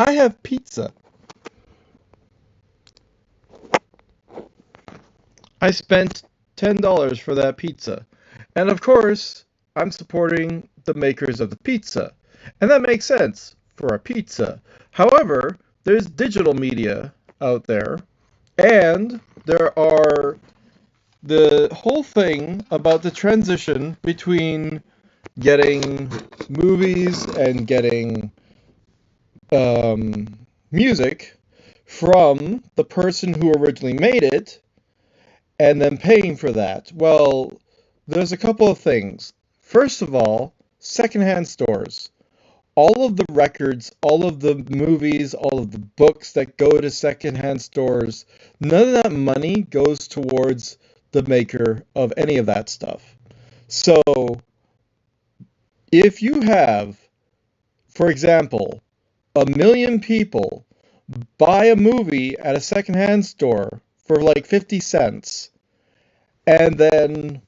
I have pizza. I spent $10 for that pizza. And of course, I'm supporting the makers of the pizza. And that makes sense for a pizza. However, there's digital media out there, and there are the whole thing about the transition between getting movies and getting um, music from the person who originally made it and then paying for that. Well, there's a couple of things. First of all, secondhand stores. All of the records, all of the movies, all of the books that go to secondhand stores, none of that money goes towards the maker of any of that stuff. So, if you have, for example, 1 million people buy a movie at a secondhand store for like 50 cents, and then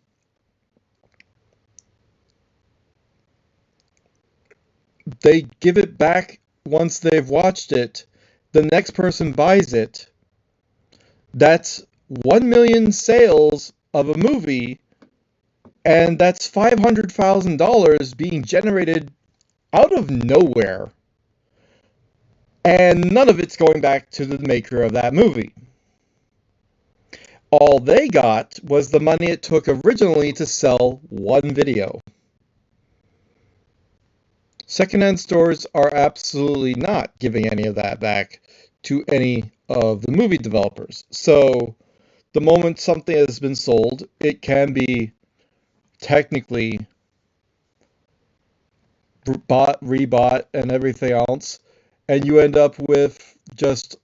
they give it back once they've watched it, the next person buys it, that's 1 million sales of a movie, and that's $500,000 being generated out of nowhere. And none of it's going back to the maker of that movie. All they got was the money it took originally to sell one video. Secondhand stores are absolutely not giving any of that back to any of the movie developers. So the moment something has been sold, it can be technically bought, rebought, and everything else, and you end up with just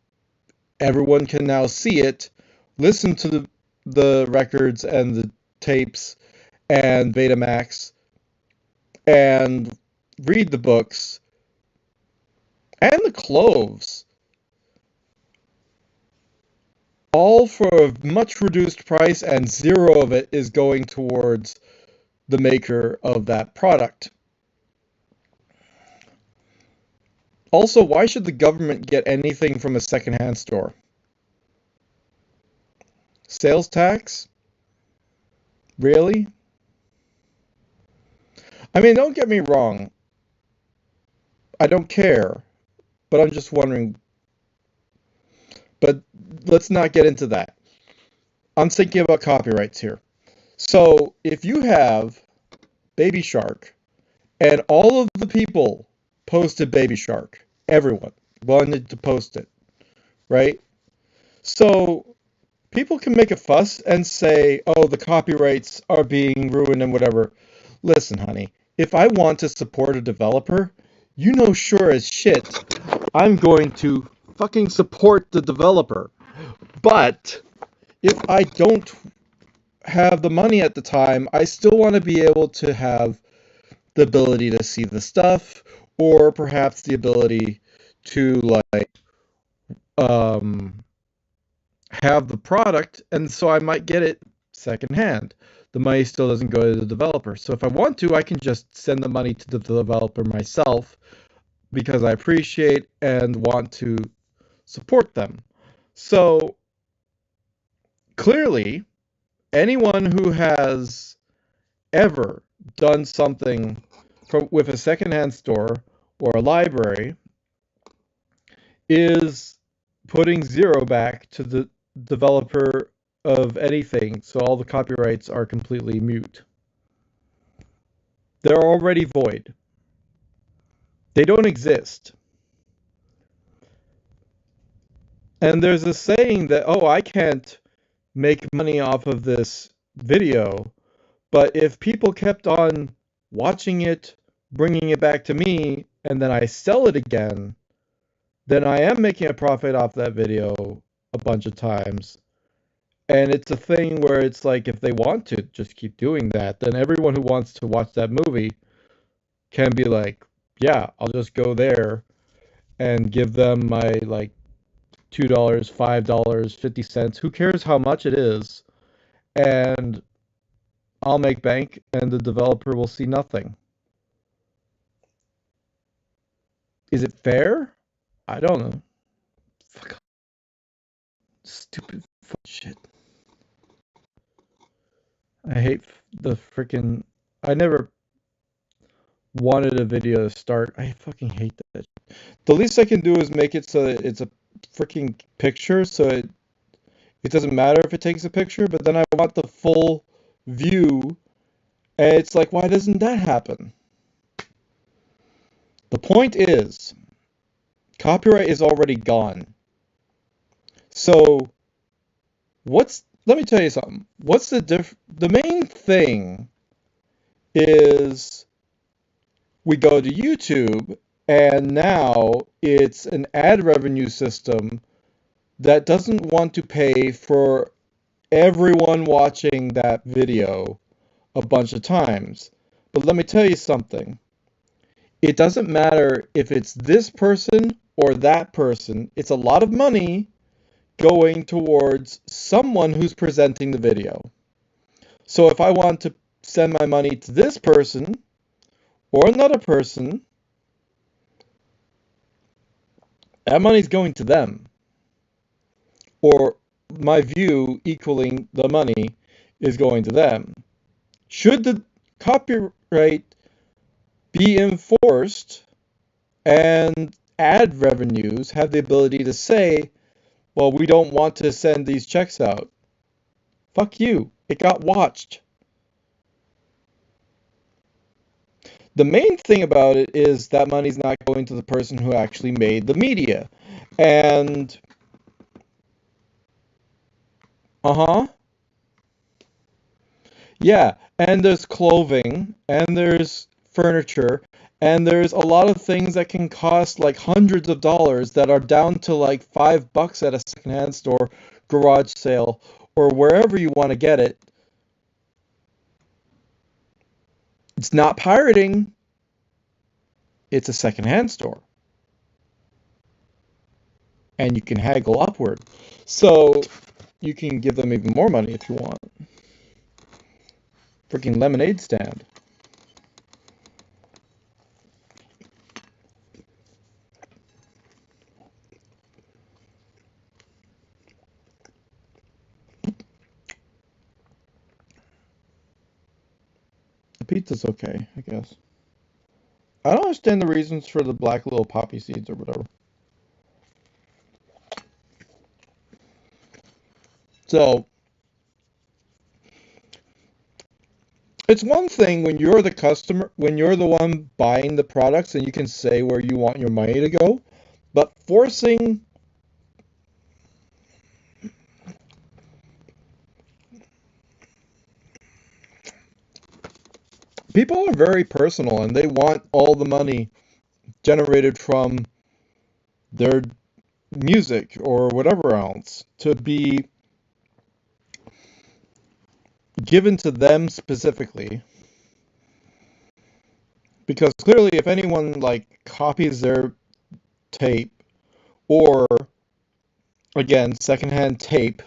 everyone can now see it, listen to the records and the tapes and Betamax, and read the books and the clothes, all for a much reduced price, and zero of it is going towards the maker of that product. Also, why should the government get anything from a secondhand store? Sales tax? Really? I mean, don't get me wrong. I don't care, but I'm just wondering. But let's not get into that. I'm thinking about copyrights here. So if you have Baby Shark and all of the people posted Baby Shark, everyone wanted to post it, right? So people can make a fuss and say, oh, the copyrights are being ruined and whatever. Listen, honey, if I want to support a developer, you know sure as shit I'm going to fucking support the developer. But if I don't have the money at the time, I still want to be able to have the ability to see the stuff, or perhaps the ability to like have the product, and so I might get it secondhand. The money still doesn't go to the developer. So if I want to, I can just send the money to the developer myself because I appreciate and want to support them. So clearly, anyone who has ever done something with a secondhand store or a library is putting zero back to the developer of anything, so all the copyrights are completely mute. They're already void. They don't exist. And there's a saying that, oh, I can't make money off of this video, but if people kept on watching it, bringing it back to me, and then I sell it again, then I am making a profit off that video a bunch of times. And it's a thing where it's like, if they want to just keep doing that, then everyone who wants to watch that movie can be like, yeah, I'll just go there and give them my like $2, $5, 50 cents. Who cares how much it is? And I'll make bank and the developer will see nothing. Is it fair? I don't know. Fuck off. Stupid fuck shit. I hate the freaking. I never wanted a video to start. I fucking hate that. The least I can do is make it so that it's a freaking picture, so it doesn't matter if it takes a picture, but then I want the full view, and it's like, why doesn't that happen? The point is, copyright is already gone. So, let me tell you something. The main thing is we go to YouTube, and now it's an ad revenue system that doesn't want to pay for everyone watching that video a bunch of times. But let me tell you something. It doesn't matter if it's this person or that person. It's a lot of money going towards someone who's presenting the video. So if I want to send my money to this person or another person, that money's going to them. Or my view equaling the money is going to them. Should the copyright be enforced and ad revenues have the ability to say, well, we don't want to send these checks out. Fuck you. It got watched. The main thing about it is that money's not going to the person who actually made the media. And, yeah, and there's clothing, and there's furniture, and there's a lot of things that can cost like hundreds of dollars that are down to like $5 at a secondhand store, garage sale, or wherever you want to get it. It's not pirating, it's a secondhand store. And you can haggle upward. So you can give them even more money if you want. Freaking lemonade stand. The pizza's okay, I guess. I don't understand the reasons for the black little poppy seeds or whatever. So, it's one thing when you're the customer, when you're the one buying the products and you can say where you want your money to go, but forcing people are very personal and they want all the money generated from their music or whatever else to be given to them specifically. Because clearly if anyone like copies their tape or again secondhand tape,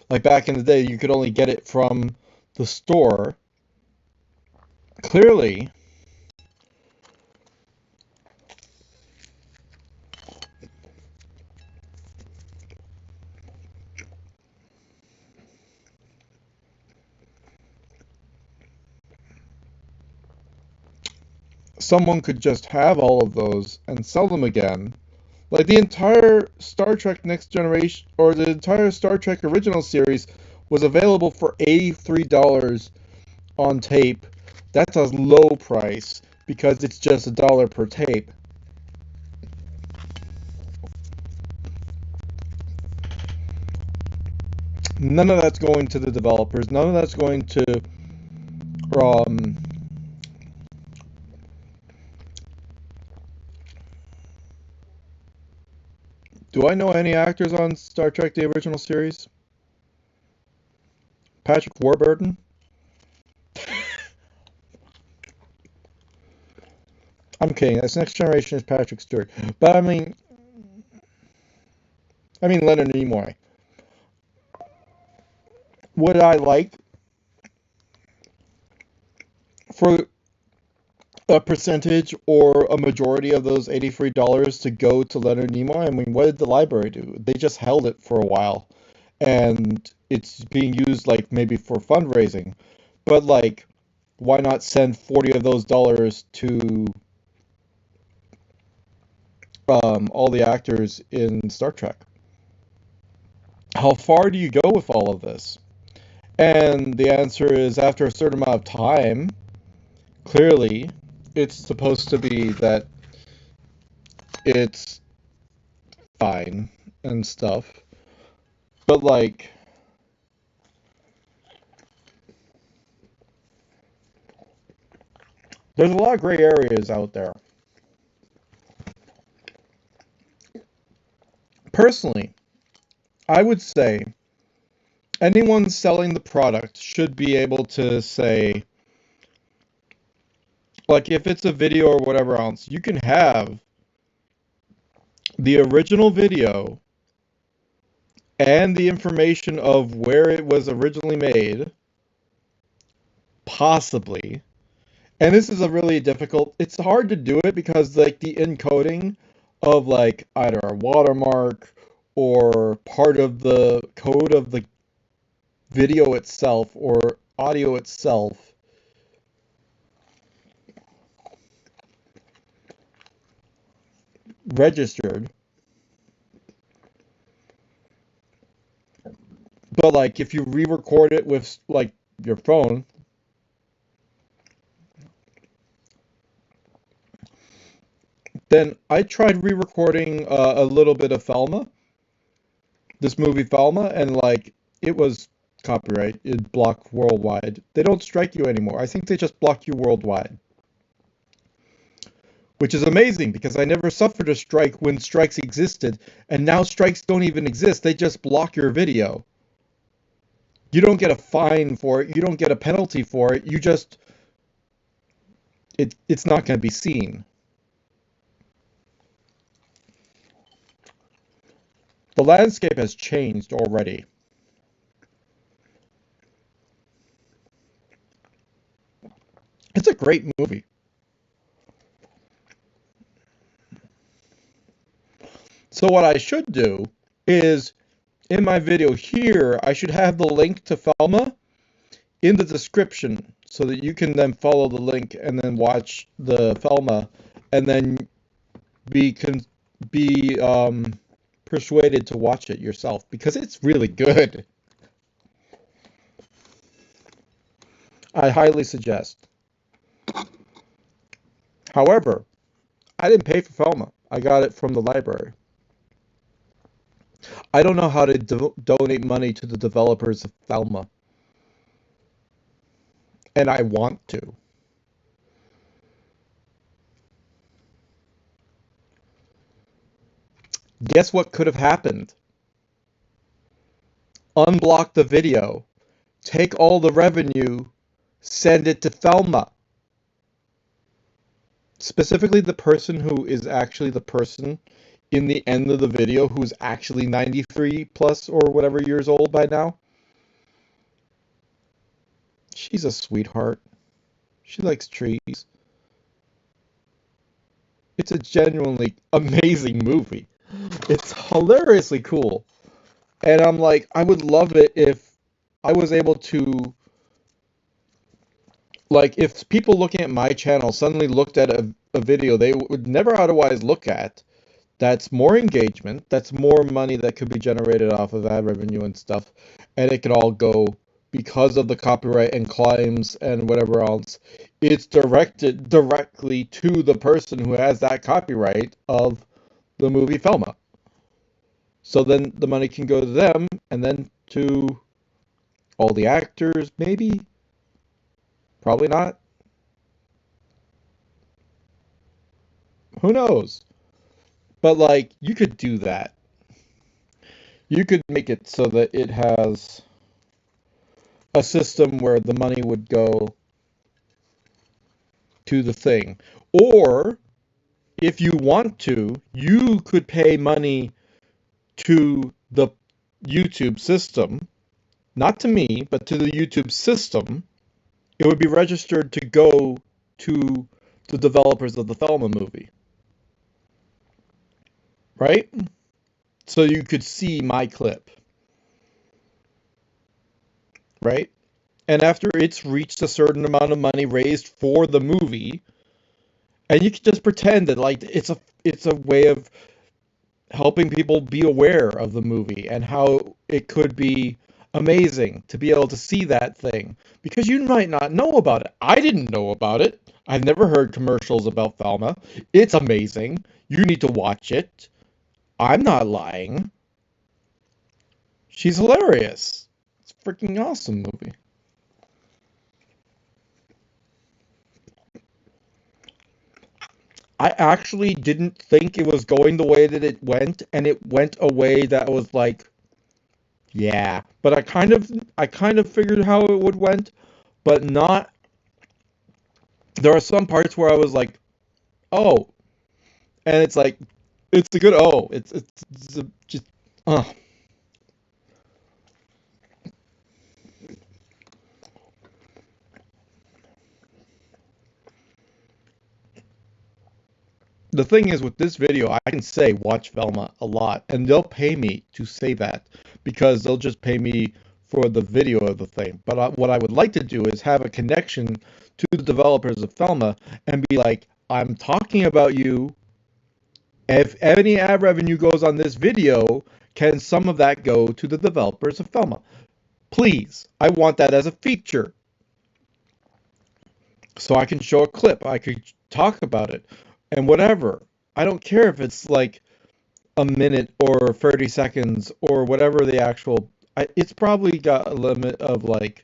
like back in the day you could only get it from the store, clearly someone could just have all of those and sell them again. Like the entire Star Trek Next Generation or the entire Star Trek original series was available for $83 on tape. That's a low price because it's just $1 per tape. None of that's going to the developers. None of that's going to um, do I know any actors on Star Trek the original series? Patrick Warburton? I'm kidding. That's Next Generation is Patrick Stewart. But I mean Leonard Nimoy. Would I like for a percentage or a majority of those $83 to go to Leonard Nimoy? I mean, what did the library do? They just held it for a while, and it's being used like maybe for fundraising. But like, why not send 40 of those dollars to all the actors in Star Trek? How far do you go with all of this? And the answer is after a certain amount of time, clearly, it's supposed to be that it's fine and stuff. But like, there's a lot of gray areas out there. Personally, I would say anyone selling the product should be able to say, like, if it's a video or whatever else, you can have the original video and the information of where it was originally made, possibly. And this is a really difficult, it's hard to do it because like the encoding of like either a watermark or part of the code of the video itself or audio itself registered. But like if you re-record it with like your phone, then I tried re-recording a little bit of Thelma, this movie Thelma, and like it was copyright, it blocked worldwide. They don't strike you anymore. I think they just block you worldwide, which is amazing because I never suffered a strike when strikes existed, and now strikes don't even exist. They just block your video. You don't get a fine for it. You don't get a penalty for it. You just it's not going to be seen. The landscape has changed already. It's a great movie. So what I should do is in my video here, I should have the link to Thelma in the description so that you can then follow the link and then watch the Thelma and then be persuaded to watch it yourself because it's really good. I highly suggest. However, I didn't pay for Thelma. I got it from the library. I don't know how to donate money to the developers of Thelma, and I want to. Guess what could have happened? Unblock the video, take all the revenue, send it to Thelma. Specifically the person who is actually the person in the end of the video who's actually 93 plus or whatever years old by now. She's a sweetheart. She likes trees. It's a genuinely amazing movie. It's hilariously cool. And I'm like, I would love it if I was able to, like, if people looking at my channel suddenly looked at a video they would never otherwise look at, that's more engagement, that's more money that could be generated off of ad revenue and stuff, and it could all go because of the copyright and claims and whatever else. It's directed directly to the person who has that copyright of the movie Thelma. So then the money can go to them and then to all the actors, maybe. Probably not. Who knows? But like, you could do that. You could make it so that it has a system where the money would go to the thing. Or if you want to, you could pay money to the YouTube system, not to me, but to the YouTube system. It would be registered to go to the developers of the Thelma movie, right? So you could see my clip, right? And after it's reached a certain amount of money raised for the movie, and you can just pretend that like it's a way of helping people be aware of the movie and how it could be amazing to be able to see that thing because you might not know about it. I didn't know about it. I've never heard commercials about Thelma. It's amazing. You need to watch it. I'm not lying. She's hilarious. It's a freaking awesome movie. I actually didn't think it was going the way that it went, and it went a way that was like, yeah. But I kind of figured how it would went, but not. There are some parts where I was like, oh, and it's like, it's a good oh. Just oh. The thing is with this video, I can say watch Velma a lot, and they'll pay me to say that because they'll just pay me for the video of the thing. But what I would like to do is have a connection to the developers of Thelma and be like, I'm talking about you. If any ad revenue goes on this video, can some of that go to the developers of Thelma? Please, I want that as a feature. So I can show a clip, I could talk about it, and whatever. I don't care if it's like a minute or 30 seconds or whatever the actual. It's probably got a limit of like.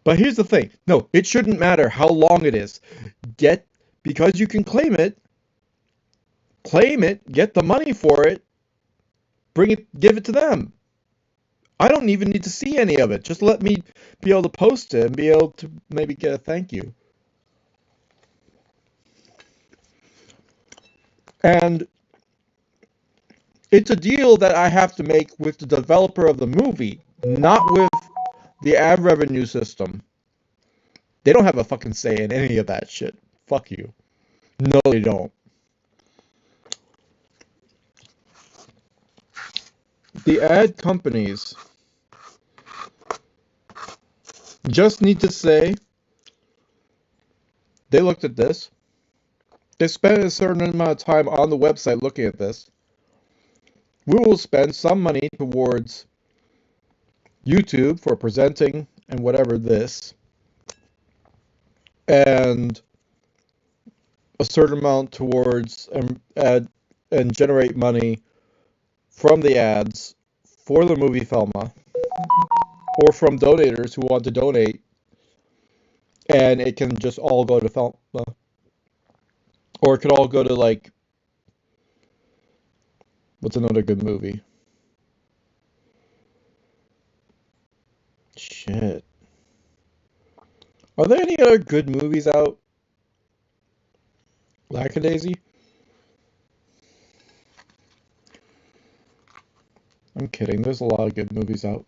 But here's the thing. No, it shouldn't matter how long it is. Get because you can claim it, get the money for it, bring it, give it to them. I don't even need to see any of it. Just let me be able to post it and be able to maybe get a thank you. And it's a deal that I have to make with the developer of the movie, not with the ad revenue system. They don't have a fucking say in any of that shit. Fuck you. No, they don't. The ad companies just need to say they looked at this. They spent a certain amount of time on the website looking at this. We will spend some money towards YouTube for presenting and whatever this, and a certain amount towards ad and generate money from the ads for the movie Thelma, or from donators who want to donate, and it can just all go to Thelma, or it could all go to like, what's another good movie? Shit. Are there any other good movies out? Lackadaisy? I'm kidding. There's a lot of good movies out.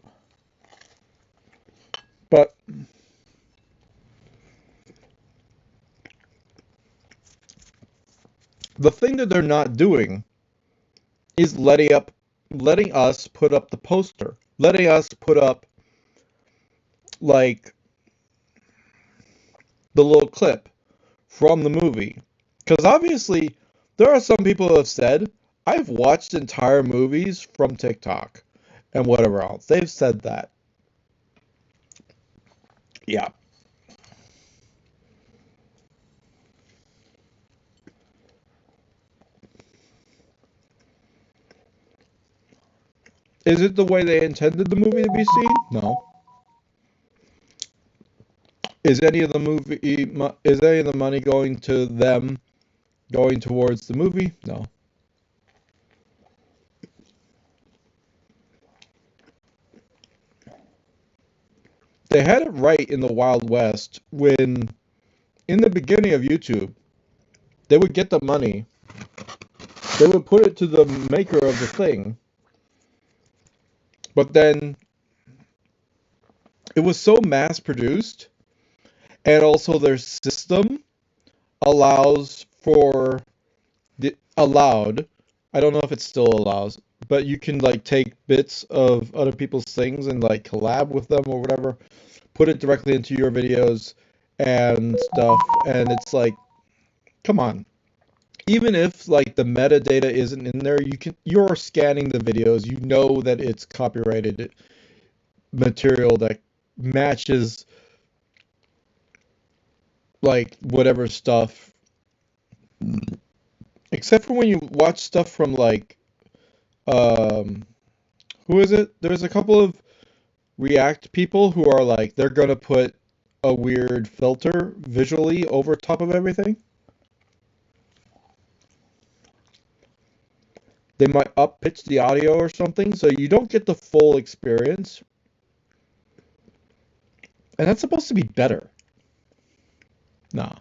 But the thing that they're not doing is letting us put up the poster, letting us put up like the little clip from the movie. Because obviously, there are some people who have said, I've watched entire movies from TikTok and whatever else. They've said that. Yeah. Is it the way they intended the movie to be seen? No. Is any of the money going to them going towards the movie? No. They had it right in the Wild West when, in the beginning of YouTube, they would get the money, they would put it to the maker of the thing, but then it was so mass produced, and also their system allows for the allowed. I don't know if it still allows, but you can like take bits of other people's things and like collab with them or whatever, put it directly into your videos and stuff, and it's like, come on. Even if like the metadata isn't in there, you're scanning the videos, you know that it's copyrighted material that matches like whatever stuff, except for when you watch stuff from like um who is it? There's a couple of React people who are like they're gonna put a weird filter visually over top of everything. They might up pitch the audio or something, so you don't get the full experience. And that's supposed to be better. Nah.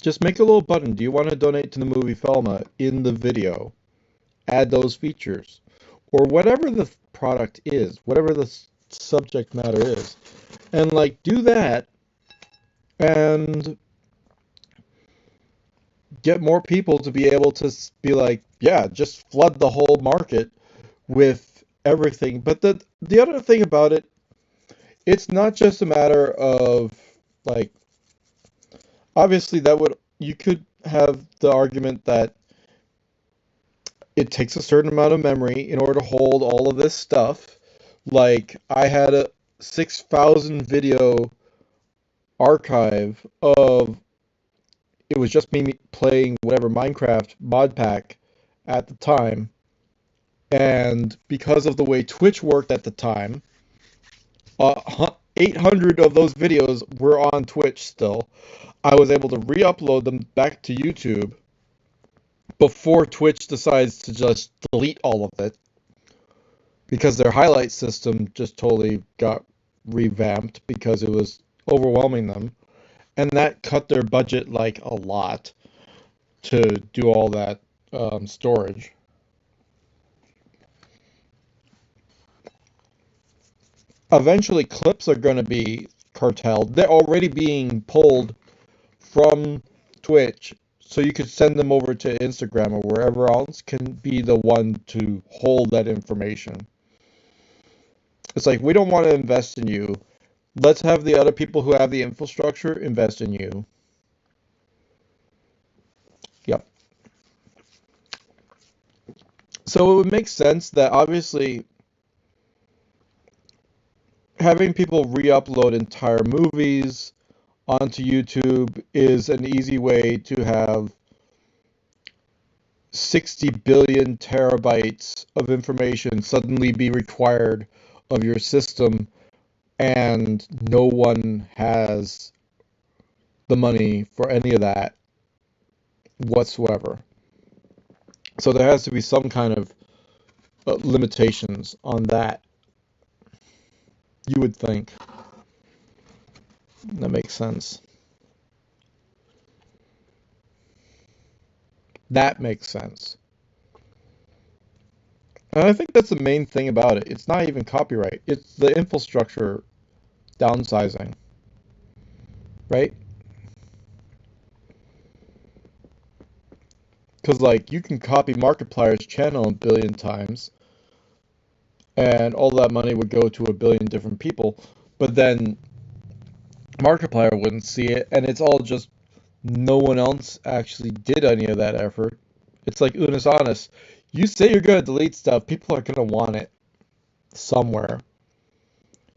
Just make a little button. Do you want to donate to the movie Thelma in the video? Add those features. Or whatever the product is, whatever the subject matter is. And like do that and get more people to be able to be like, yeah, just flood the whole market with everything. But the other thing about it, it's not just a matter of like obviously that would you could have the argument that it takes a certain amount of memory in order to hold all of this stuff. Like I had a 6,000 video archive of it was just me playing whatever Minecraft mod pack at the time. And because of the way Twitch worked at the time, 800 of those videos were on Twitch still. I was able to re-upload them back to YouTube before Twitch decides to just delete all of it because their highlight system just totally got revamped because it was overwhelming them. And that cut their budget like a lot to do all that storage. Eventually, clips are going to be carteled. They're already being pulled from Twitch, so you could send them over to Instagram or wherever else can be the one to hold that information. It's like, we don't want to invest in you. Let's have the other people who have the infrastructure invest in you. Yep. So it would make sense that obviously having people re-upload entire movies onto YouTube is an easy way to have 60 billion terabytes of information suddenly be required of your system, and no one has the money for any of that whatsoever. So there has to be some kind of limitations on that, you would think. That makes sense. That makes sense. And I think that's the main thing about it. It's not even copyright. It's the infrastructure downsizing, right? Because like you can copy Markiplier's channel a billion times, and all that money would go to a billion different people, but then Markiplier wouldn't see it, and it's all just no one else actually did any of that effort. It's like Unis Honest. You say you're gonna delete stuff, people are gonna want it somewhere.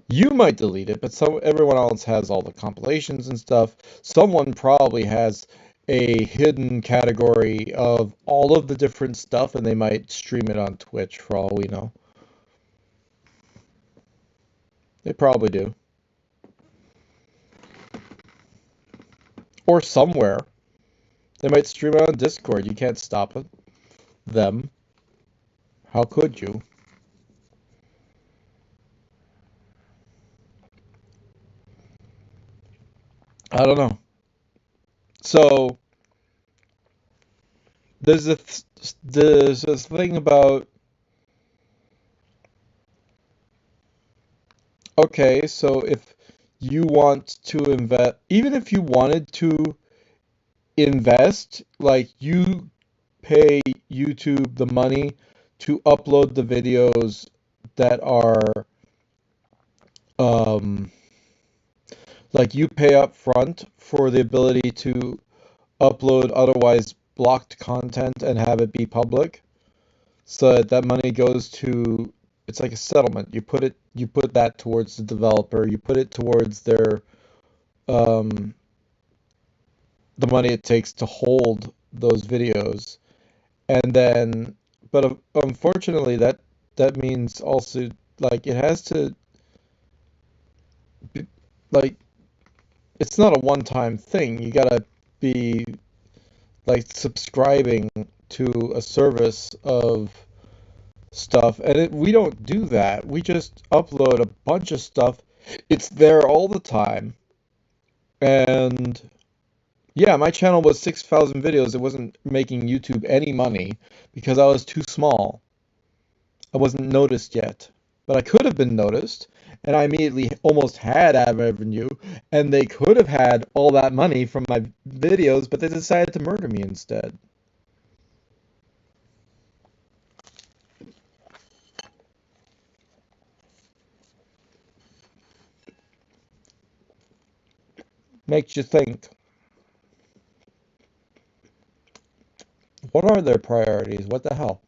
You might delete it, but everyone else has all the compilations and stuff. Someone probably has a hidden category of all of the different stuff, and they might stream it on Twitch for all we know. They probably do. Or somewhere. They might stream it on Discord. You can't stop it. Them. How could you? I don't know. So there's this thing about, okay, so if you want to invest, even if you wanted to invest, like you pay YouTube the money to upload the videos that are, um, like you pay up front for the ability to upload otherwise blocked content and have it be public. So that money goes to, it's like a settlement. You put that towards the developer. You put it towards their, um, the money it takes to hold those videos. And then, but unfortunately, that means also like it has to be, like it's not a one-time thing. You gotta be like subscribing to a service of stuff, and we don't do that. We just upload a bunch of stuff. It's there all the time, and yeah, my channel was 6,000 videos. It wasn't making YouTube any money because I was too small. I wasn't noticed yet, but I could have been noticed, and I immediately almost had ad revenue, and they could have had all that money from my videos, but they decided to murder me instead. Makes you think, what are their priorities? What the hell?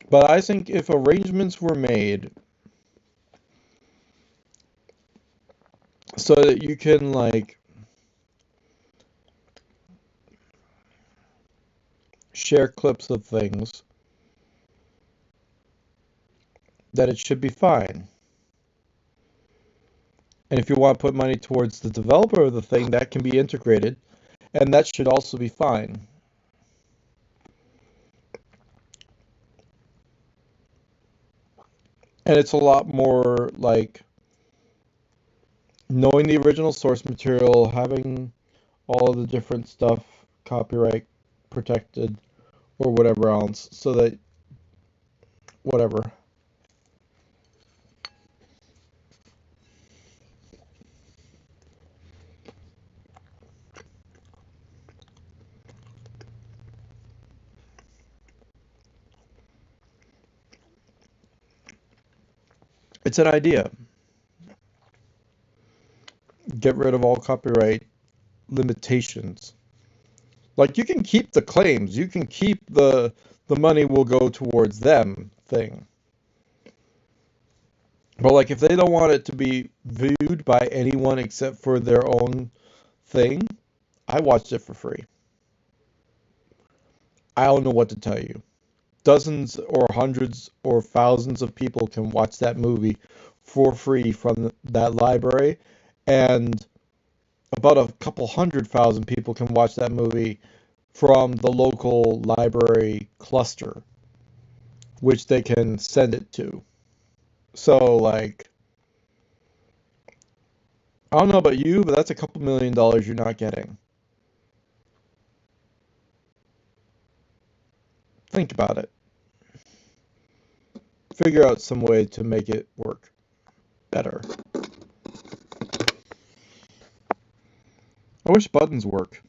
But I think if arrangements were made so that you can like share clips of things, that it should be fine. And if you want to put money towards the developer of the thing, that can be integrated, and that should also be fine. And it's a lot more like knowing the original source material, having all of the different stuff copyright protected or whatever else, so that whatever. It's an idea. Get rid of all copyright limitations. Like you can keep the claims, you can keep the money will go towards them thing. But like if they don't want it to be viewed by anyone except for their own thing, I watched it for free. I don't know what to tell you. Dozens or hundreds or thousands of people can watch that movie for free from that library, and about a couple 100,000 people can watch that movie from the local library cluster, which they can send it to. So, like, I don't know about you, but that's a couple $1 million you're not getting. Think about it. Figure out some way to make it work better. I wish buttons work.